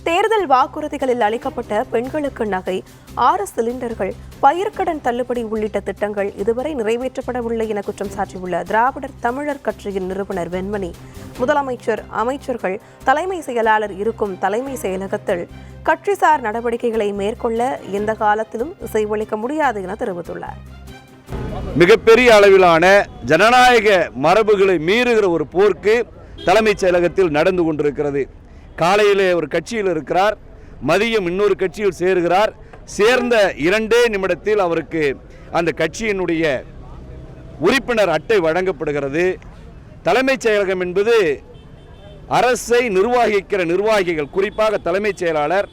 தேர்தல் வாக்குறுதிகளில் அளிக்கப்பட்ட பெண்களுக்கு நகை, 6 சிலிண்டர்கள், பயிர்க்கடன் தள்ளுபடி உள்ளிட்ட திட்டங்கள் இதுவரை நிறைவேற்றப்படவில்லை என குற்றம் சாட்டியுள்ள திராவிடர் தமிழர் கட்சியின் நிறுவனர் வெண்மணி, முதலமைச்சர், அமைச்சர்கள், தலைமை செயலாளர் இருக்கும் தலைமை செயலகத்தில் கட்சிசார் நடவடிக்கைகளை மேற்கொள்ள எந்த காலத்திலும் இசைவளிக்க முடியாது என தெரிவித்துள்ளார். மிகப்பெரிய அளவிலான ஜனநாயக மரபுகளை மீறுகிற ஒரு போருக்கு தலைமைச் செயலகத்தில் நடந்து கொண்டிருக்கிறது. காலையிலே ஒரு கட்சியில் இருக்கிறார், மதியம் இன்னொரு கட்சியில் சேர்கிறார். சேர்ந்த 2 நிமிடத்தில் அவருக்கு அந்த கட்சியினுடைய உறுப்பினர் அட்டை வழங்கப்படுகிறது. தலைமைச் செயலகம் என்பது அரசை நிர்வகிக்கிற நிர்வாகிகள், குறிப்பாக தலைமைச் செயலாளர்,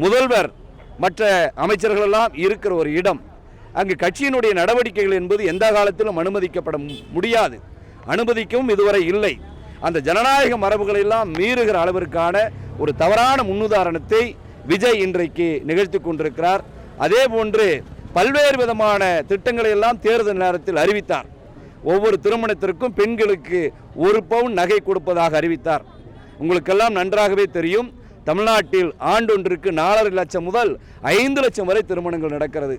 முதல்வர், மற்ற அமைச்சர்களெல்லாம் இருக்கிற ஒரு இடம். அங்கு கட்சியினுடைய நடவடிக்கைகள் என்பது எந்த காலத்திலும் அனுமதிக்கப்பட முடியாது, அனுமதிக்கவும் இதுவரை இல்லை. அந்த ஜனநாயக மரபுகளை எல்லாம் மீறுகிற அளவிற்கான ஒரு தவறான முன்னுதாரணத்தை விஜய் இன்றைக்கு நிகழ்த்தி கொண்டிருக்கிறார். அதே போன்று பல்வேறு விதமான திட்டங்களை எல்லாம் தேர்தல் நேரத்தில் அறிவித்தார். ஒவ்வொரு திருமணத்திற்கும் பெண்களுக்கு 1 பவுன் நகை கொடுப்பதாக அறிவித்தார். உங்களுக்கெல்லாம் நன்றாகவே தெரியும், தமிழ்நாட்டில் ஆண்டொன்றுக்கு 4.5 லட்சம் முதல் 5 லட்சம் வரை திருமணங்கள் நடக்கிறது.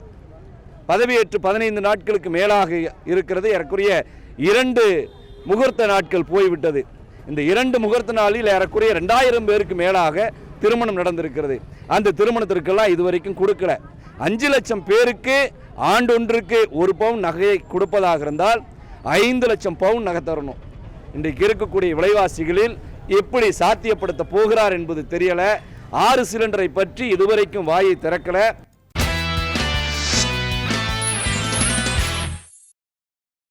பதவியேற்று 15 நாட்களுக்கு மேலாக இருக்கிறது. ஏறக்குறைய 2 முகூர்த்த நாட்கள் போய்விட்டது. இந்த 2 முகூர்த்த நாளில் ஏறக்குறைய 2000 பேருக்கு மேலாக திருமணம் நடந்திருக்கிறது. அந்த திருமணத்திற்கெல்லாம் இதுவரைக்கும் கொடுக்கல. 5 லட்சம் பேருக்கு ஆண்டொன்றுக்கு 1 பவுன் நகையை கொடுப்பதாக இருந்தால் 5 லட்சம் பவுன் நகை தரணும். இன்றைக்கு இருக்கக்கூடிய விலைவாசிகளில் எப்படி சாத்தியப்படுத்த போகிறார் என்பது தெரியல. 6 சிலிண்டரை பற்றி இதுவரைக்கும் வாயை திறக்கல.